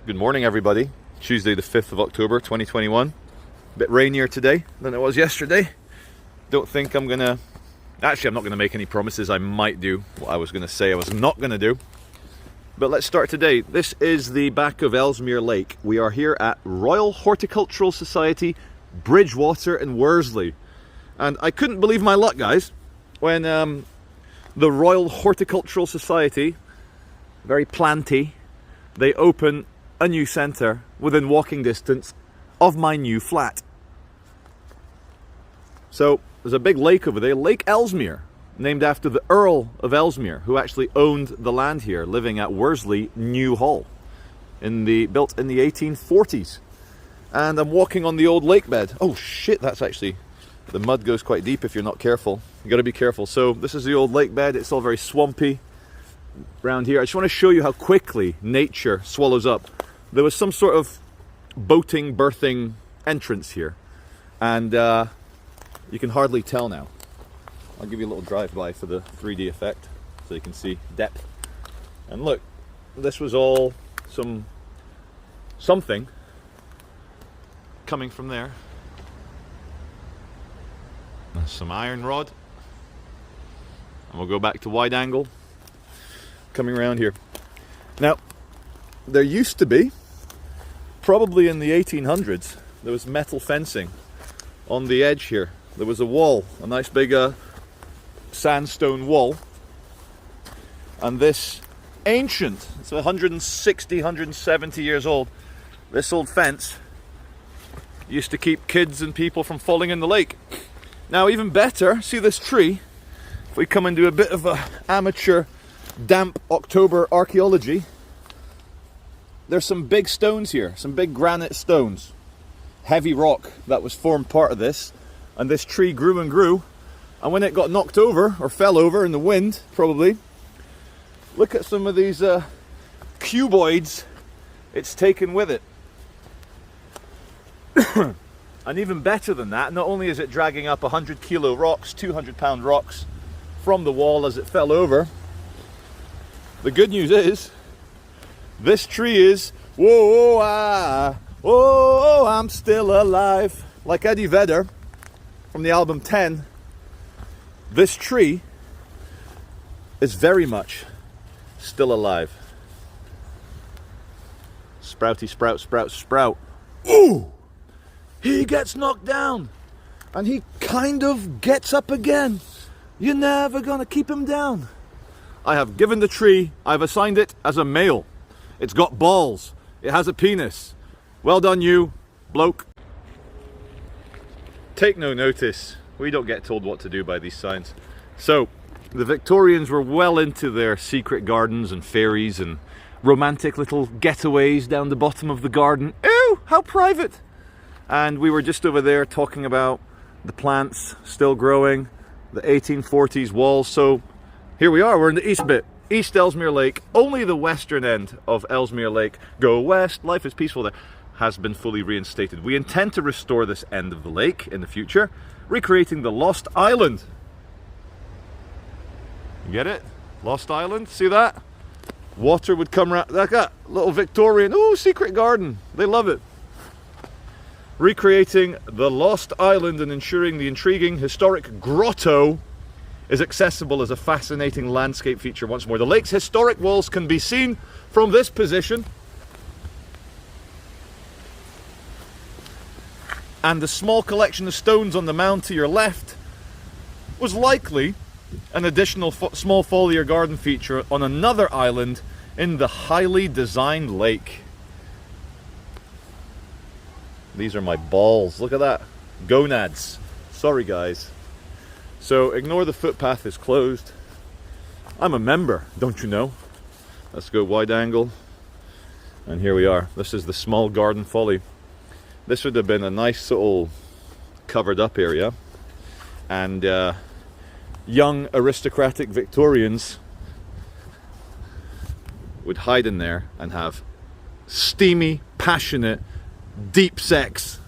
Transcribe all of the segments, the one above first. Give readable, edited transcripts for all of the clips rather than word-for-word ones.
Good morning, everybody. Tuesday the 5th of October 2021. A bit rainier today than it was yesterday. Don't think I'm gonna... Actually, I'm not gonna make any promises. I might do what I was gonna say I was not gonna do. But let's start today. This is the back of Ellesmere Lake. We are here at Royal Horticultural Society, Bridgewater in Worsley. And I couldn't believe my luck, guys, when the Royal Horticultural Society, very planty, they open a new centre within walking distance of my new flat. So there's a big lake over there, Lake Ellesmere, named after the Earl of Ellesmere, who actually owned the land here, living at Worsley New Hall, built in the 1840s. And I'm walking on the old lake bed. Oh shit, that's actually, the mud goes quite deep if you're not careful. You gotta be careful. So this is the old lake bed. It's all very swampy around here. I just want to show you how quickly nature swallows up. There was some sort of boating, berthing entrance here, and you can hardly tell now. I'll give you a little drive-by for the 3D effect so you can see depth. And look, this was all something coming from there. There's some iron rod, and we'll go back to wide angle coming around here. Now, there used to be, probably in the 1800s, there was metal fencing on the edge here. There was a wall, a nice big sandstone wall, and this ancient, it's 160, 170 years old, this old fence used to keep kids and people from falling in the lake. Now, even better, see this tree? If we come and do a bit of a amateur damp October archaeology, there's some big stones here, some big granite stones, heavy rock that was formed part of this, and this tree grew and grew, and when it got knocked over, or fell over in the wind, probably, look at some of these cuboids it's taken with it. And even better than that, not only is it dragging up 100 kilo rocks, 200 pound rocks from the wall as it fell over, the good news is, this tree is, whoa, I'm still alive. Like Eddie Vedder from the album 10, this tree is very much still alive. Sprouty sprout, sprout, sprout. Ooh! He gets knocked down, and he kind of gets up again. You're never gonna keep him down. I have given the tree, I've assigned it as a male. It's got balls. It has a penis. Well done, you bloke. Take no notice. We don't get told what to do by these signs. So, the Victorians were well into their secret gardens and fairies and romantic little getaways down the bottom of the garden. Ew, how private. And we were just over there talking about the plants still growing, the 1840s walls. So, here we are, we're in the east bit. East Ellesmere Lake, only the western end of Ellesmere Lake, go west, life is peaceful there, has been fully reinstated. We intend to restore this end of the lake in the future, recreating the Lost Island. You get it? Lost Island, see that? Water would come around, like that, little Victorian, ooh, secret garden, they love it. Recreating the Lost Island and ensuring the intriguing historic grotto is accessible as a fascinating landscape feature once more. The lake's historic walls can be seen from this position, and the small collection of stones on the mound to your left was likely an additional small foliar garden feature on another island in the highly designed lake. These are my balls, look at that, gonads. Sorry guys. So ignore the footpath is closed. I'm a member, don't you know? Let's go wide angle. And here we are. This is the small garden folly. This would have been a nice little covered up area. And young aristocratic Victorians would hide in there and have steamy, passionate, deep sex.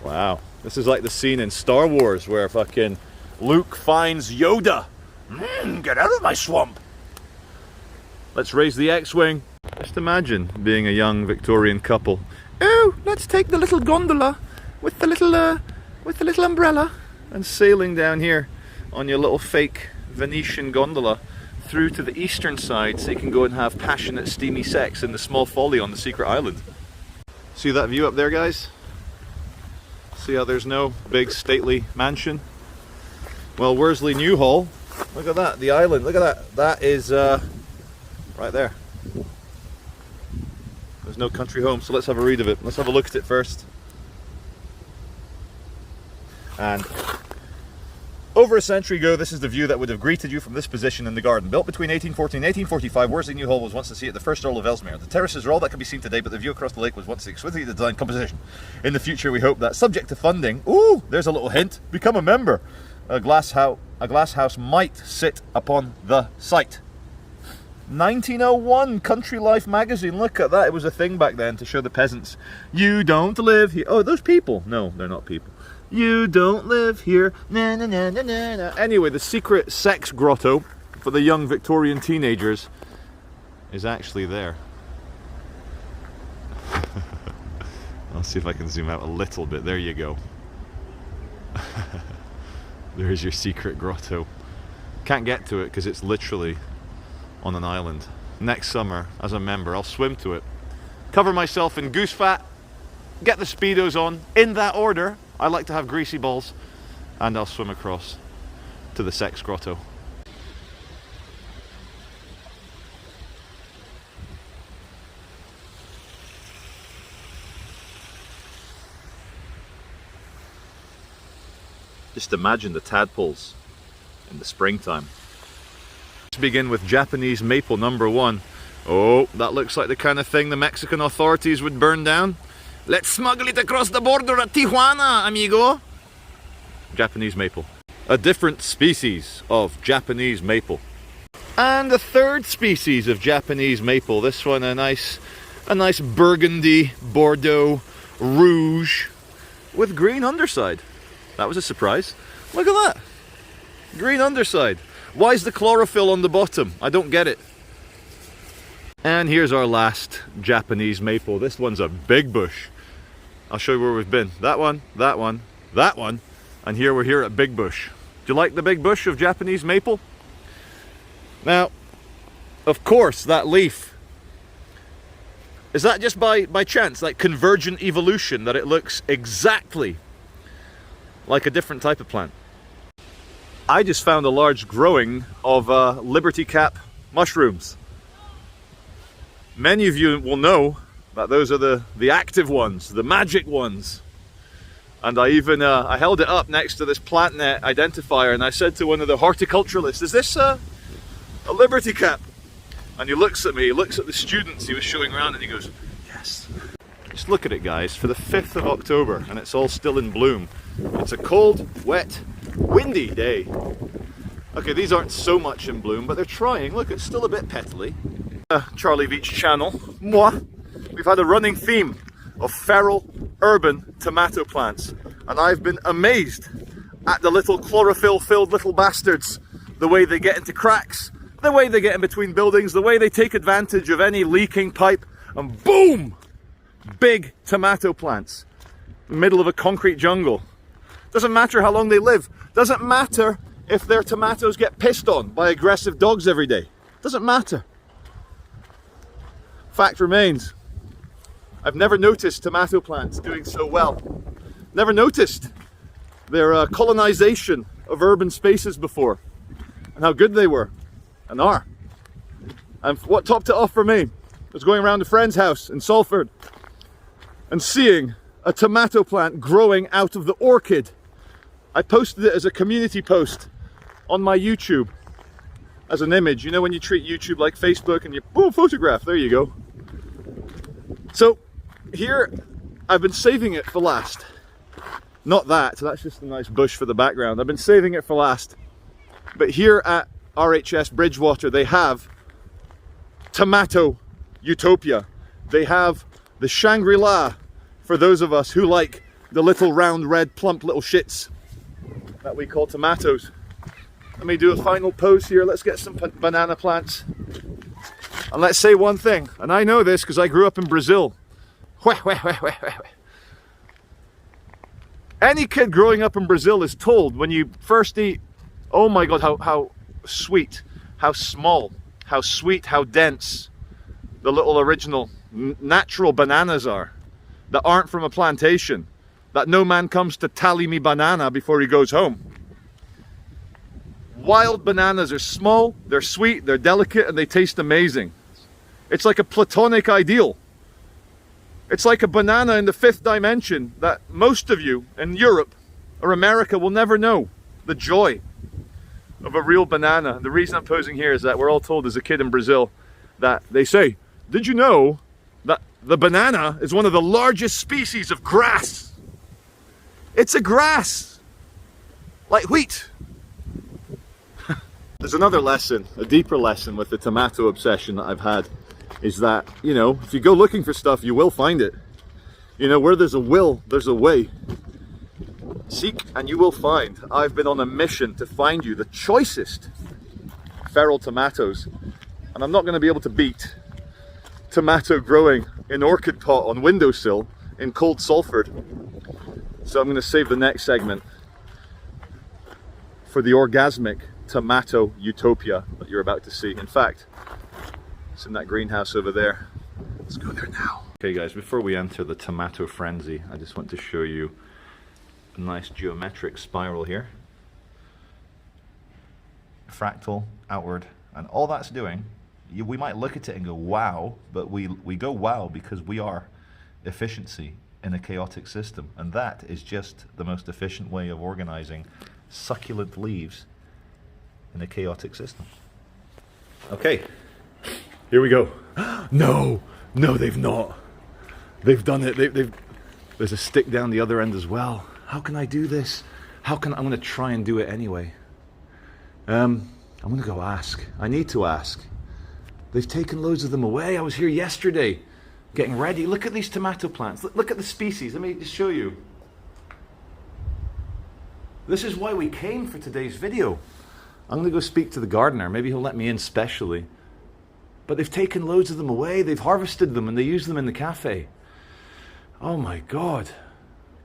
Wow, this is like the scene in Star Wars where fucking Luke finds Yoda. Get out of my swamp. Let's raise the X-Wing. Just imagine being a young Victorian couple. Oh, let's take the little gondola with the little umbrella and sailing down here on your little fake Venetian gondola through to the eastern side so you can go and have passionate steamy sex in the small folly on the secret island. See that view up there, guys? See how there's no big stately mansion? Well, Worsley Newhall, look at that, the island, look at that. That is right there. There's no country home, so let's have a read of it. Let's have a look at it first. And over a century ago, this is the view that would have greeted you from this position in the garden. Built between 1814 and 1845, Worsley Newhall was once the seat of the first Earl of Ellesmere. The terraces are all that can be seen today, but the view across the lake was once the exquisitely designed composition. In the future, we hope that, subject to funding, ooh, there's a little hint, become a member. A glass house might sit upon the site. 1901, Country Life magazine, look at that. It was a thing back then to show the peasants, you don't live here. Oh, those people. No, they're not people. You don't live here. Na, na, na, na, na, na. Anyway, the secret sex grotto for the young Victorian teenagers is actually there. I'll see if I can zoom out a little bit. There you go. There's your secret grotto. Can't get to it because it's literally on an island. Next summer, as a member, I'll swim to it, cover myself in goose fat, get the Speedos on, in that order. I like to have greasy balls, and I'll swim across to the sex grotto. Just imagine the tadpoles in the springtime. Let's begin with Japanese maple #1. Oh, that looks like the kind of thing the Mexican authorities would burn down. Let's smuggle it across the border at Tijuana, amigo. Japanese maple. A different species of Japanese maple. And a third species of Japanese maple. This one a nice burgundy, Bordeaux, rouge with green underside. That was a surprise. Look at that. Green underside. Why is the chlorophyll on the bottom? I don't get it. And here's our last Japanese maple. This one's a big bush. I'll show you where we've been. That one, that one, that one, and here we're here at Big Bush. Do you like the big bush of Japanese maple? Now, of course, that leaf, is that just by chance, like convergent evolution, that it looks exactly like a different type of plant? I just found a large growing of Liberty Cap mushrooms. Many of you will know that those are the active ones, the magic ones. And I even I held it up next to this plant net identifier, and I said to one of the horticulturalists, is this a Liberty Cap? And he looks at me, he looks at the students he was showing around, and he goes, yes. Just look at it, guys, for the 5th of October, and it's all still in bloom. It's a cold, wet, windy day. Okay, these aren't so much in bloom, but they're trying. Look, it's still a bit petally. Charlie Veitch channel, moi. We've had a running theme of feral, urban tomato plants, and I've been amazed at the little chlorophyll-filled little bastards, the way they get into cracks, the way they get in between buildings, the way they take advantage of any leaking pipe, and boom! Big tomato plants, middle of a concrete jungle. Doesn't matter how long they live, doesn't matter if their tomatoes get pissed on by aggressive dogs every day, doesn't matter. Fact remains, I've never noticed tomato plants doing so well. Never noticed their colonization of urban spaces before, and how good they were, and are. And what topped it off for me was going around a friend's house in Salford and seeing a tomato plant growing out of the orchid. I posted it as a community post on my YouTube as an image. You know when you treat YouTube like Facebook and you boom, photograph, there you go. So here I've been saving it for last. Not that, that's just a nice bush for the background. I've been saving it for last. But here at RHS Bridgewater, they have tomato utopia. They have the Shangri-La for those of us who like the little round red plump little shits. that we call tomatoes. Let me do a final pose here. Let's get some banana plants. And let's say one thing, and I know this because I grew up in Brazil. Any kid growing up in Brazil is told when you first eat, oh my God, how sweet, how small, how sweet, how dense the little original natural bananas are, that aren't from a plantation, that no man comes to tally me banana before he goes home. Wild bananas are small, they're sweet, they're delicate, and they taste amazing. It's like a platonic ideal. It's like a banana in the fifth dimension that most of you in Europe or America will never know the joy of a real banana. The reason I'm posing here is that we're all told as a kid in Brazil that they say, did you know that the banana is one of the largest species of grass? It's a grass, like wheat. There's another lesson, a deeper lesson with the tomato obsession that I've had, is that, you know, if you go looking for stuff, you will find it. You know, where there's a will, there's a way. Seek and you will find. I've been on a mission to find you the choicest feral tomatoes, and I'm not going to be able to beat tomato growing in orchid pot on windowsill in cold Salford. So I'm going to save the next segment for the orgasmic tomato utopia that you're about to see. In fact, it's in that greenhouse over there. Let's go there now. Okay guys, before we enter the tomato frenzy, I just want to show you a nice geometric spiral here. Fractal, outward, and all that's doing, we might look at it and go wow, but we go wow because we are efficiency in a chaotic system, and that is just the most efficient way of organizing succulent leaves in a chaotic system. Okay, here we go. No, they've not. They've done it. There's a stick down the other end as well. How can I do this? I'm going to try and do it anyway. I'm going to go ask. I need to ask. They've taken loads of them away. I was here yesterday getting ready. Look at these tomato plants. Look at the species. Let me just show you. This is why we came for today's video. I'm going to go speak to the gardener. Maybe he'll let me in specially. But they've taken loads of them away. They've harvested them and they use them in the cafe. Oh my God.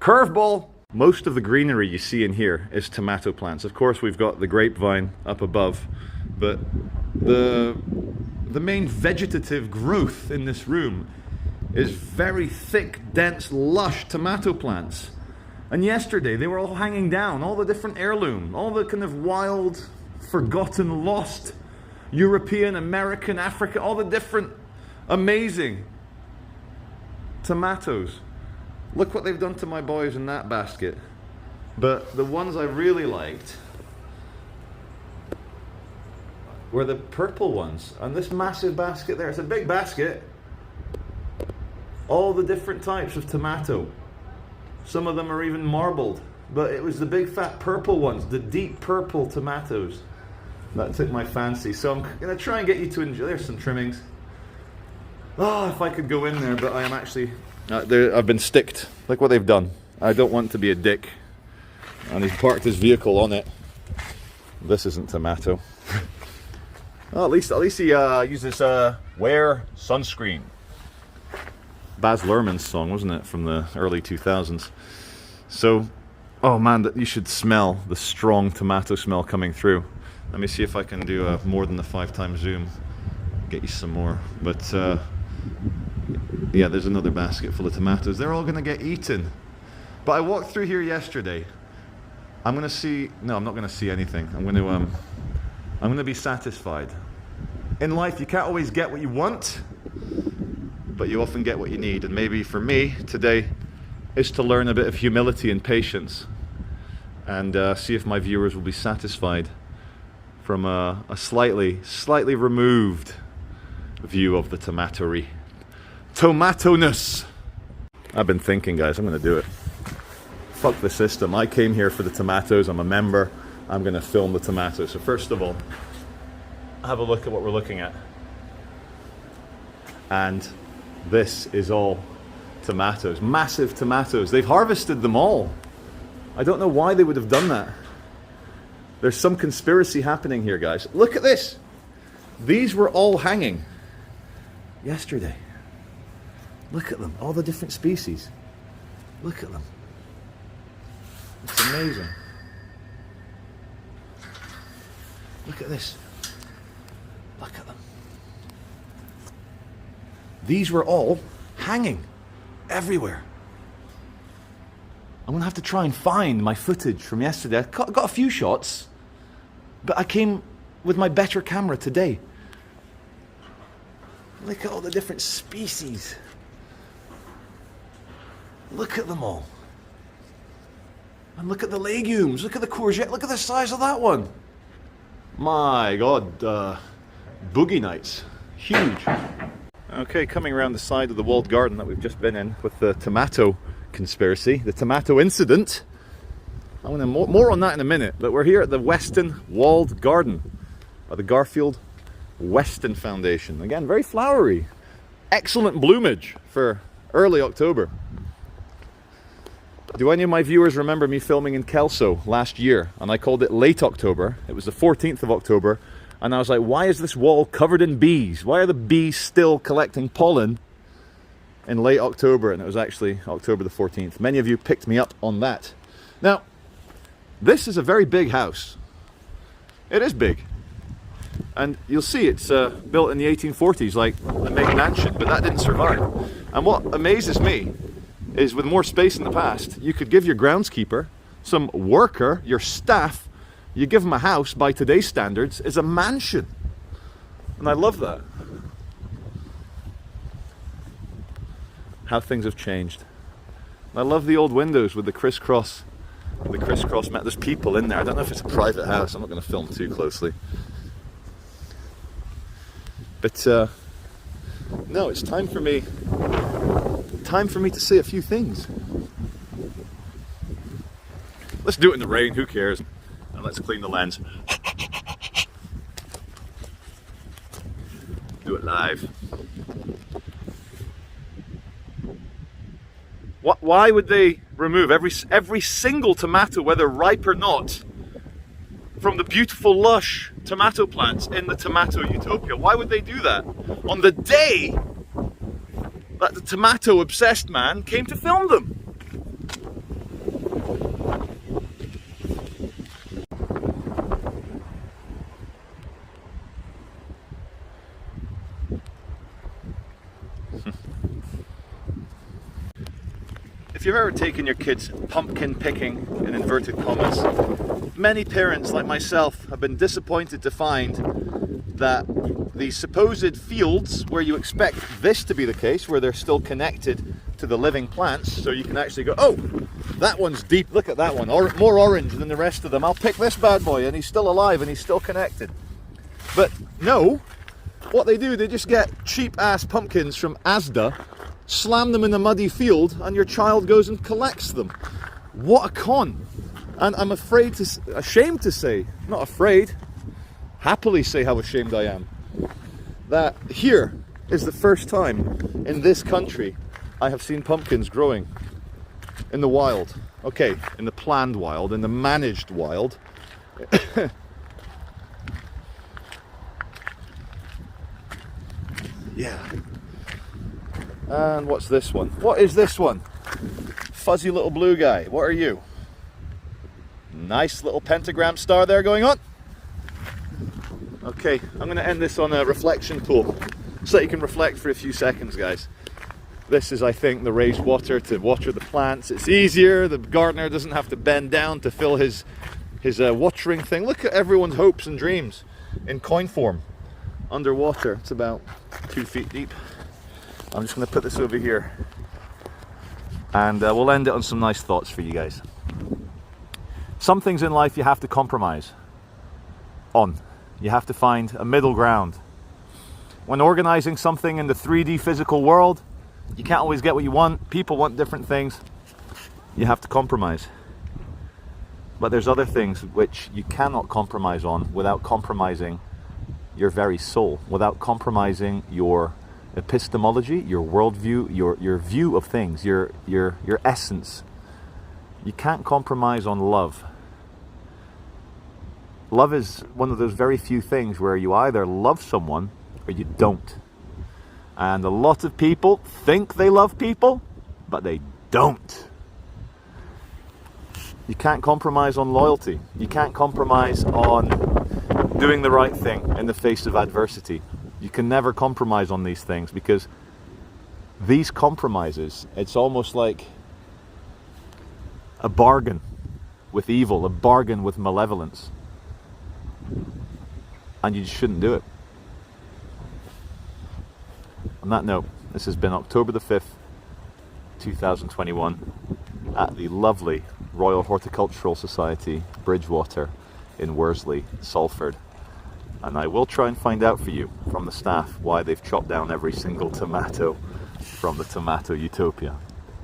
Curveball. Most of the greenery you see in here is tomato plants. Of course, we've got the grapevine up above, but the main vegetative growth in this room is very thick, dense, lush tomato plants. And yesterday they were all hanging down, all the different heirloom, all the kind of wild, forgotten, lost European, American, African, all the different amazing tomatoes. Look what they've done to my boys in that basket. But the ones I really liked were the purple ones. And this massive basket there, it's a big basket. All the different types of tomato. Some of them are even marbled. But it was the big fat purple ones, the deep purple tomatoes, that took my fancy. So I'm going to try and get you to enjoy. There's some trimmings. Oh, if I could go in there, but I am actually... I've been sticked. Look what they've done. I don't want to be a dick. And he's parked his vehicle on it. This isn't tomato. Oh, at least he uses wear sunscreen. Baz Luhrmann's song, wasn't it, from the early 2000s? So, oh man, you should smell the strong tomato smell coming through. Let me see if I can do more than the 5x zoom. Get you some more. But yeah, there's another basket full of tomatoes. They're all going to get eaten. But I walked through here yesterday. I'm going to see... No, I'm not going to see anything. I'm going to be satisfied. In life, you can't always get what you want, but you often get what you need. And maybe for me today is to learn a bit of humility and patience, and see if my viewers will be satisfied from a slightly removed view of the tomatoey. Tomato-ness. I've been thinking, guys, I'm going to do it. Fuck the system. I came here for the tomatoes. I'm a member. I'm going to film the tomatoes. So first of all, have a look at what we're looking at. And this is all tomatoes. Massive tomatoes. They've harvested them all. I don't know why they would have done that. There's some conspiracy happening here, guys. Look at this. These were all hanging yesterday. Look at them, all the different species. Look at them. It's amazing. Look at this. Look at them. These were all hanging everywhere. I'm going to have to try and find my footage from yesterday. I got a few shots, but I came with my better camera today. Look at all the different species. Look at them all. And look at the legumes. Look at the courgette. Look at the size of that one. My God. Boogie nights. Huge. Okay, coming around the side of the walled garden that we've just been in with the tomato conspiracy, the tomato incident. I'm going to more on that in a minute, but we're here at the Weston Walled Garden by the Garfield Weston Foundation. Again, very flowery. Excellent bloomage for early October. Do any of my viewers remember me filming in Kelso last year? And I called it late October. It was the 14th of October. And I was like, why is this wall covered in bees? Why are the bees still collecting pollen in late October? And it was actually October the 14th. Many of you picked me up on that. Now, this is a very big house. It is big. And you'll see it's built in the 1840s, like the main mansion, but that didn't survive. And what amazes me is with more space in the past, you could give your groundskeeper, some worker, your staff, you give them a house by today's standards, is a mansion. And I love that. How things have changed. And I love the old windows with the crisscross, there's people in there. I don't know if it's a private house. I'm not going to film too closely. But no, it's time for me to say a few things. Let's do it in the rain, who cares? And let's clean the lens. Do it live. Why would they remove every single tomato, whether ripe or not, from the beautiful lush tomato plants in the tomato utopia? Why would they do that on the day that the tomato obsessed man came to film them? If you've ever taken your kids pumpkin picking, in inverted commas, many parents like myself have been disappointed to find that the supposed fields where you expect this to be the case, where they're still connected to the living plants, so you can actually go, oh, that one's deep, look at that one, more orange than the rest of them, I'll pick this bad boy, and he's still alive and he's still connected. But no, what they do, they just get cheap ass pumpkins from Asda, slam them in a muddy field, and your child goes and collects them. What a con. And I'm ashamed to say, not afraid, happily say how ashamed I am, that here is the first time in this country I have seen pumpkins growing in the wild. Okay, in the planned wild, in the managed wild. Yeah. And what's this one? What is this one? Fuzzy little blue guy. What are you? Nice little pentagram star there going on. Okay, I'm going to end this on a reflection pool so that you can reflect for a few seconds, guys. This is, I think, the raised water to water the plants. It's easier. The gardener doesn't have to bend down to fill his watering thing. Look at everyone's hopes and dreams in coin form underwater. It's about 2 feet deep. I'm just going to put this over here, and we'll end it on some nice thoughts for you guys. Some things in life you have to compromise on. You have to find a middle ground. When organizing something in the 3D physical world, you can't always get what you want. People want different things. You have to compromise. But there's other things which you cannot compromise on without compromising your very soul, without compromising your epistemology, your worldview, your view of things, your essence, You can't compromise on love. Love is one of those very few things where you either love someone or you don't. And a lot of people think they love people, but they don't. You can't compromise on loyalty. You can't compromise on doing the right thing in the face of adversity. You can never compromise on these things, because these compromises, it's almost like a bargain with evil, a bargain with malevolence. And you just shouldn't do it. On that note, this has been October the 5th, 2021, at the lovely Royal Horticultural Society, Bridgewater, in Worsley, Salford. And I will try and find out for you from the staff why they've chopped down every single tomato from the tomato utopia.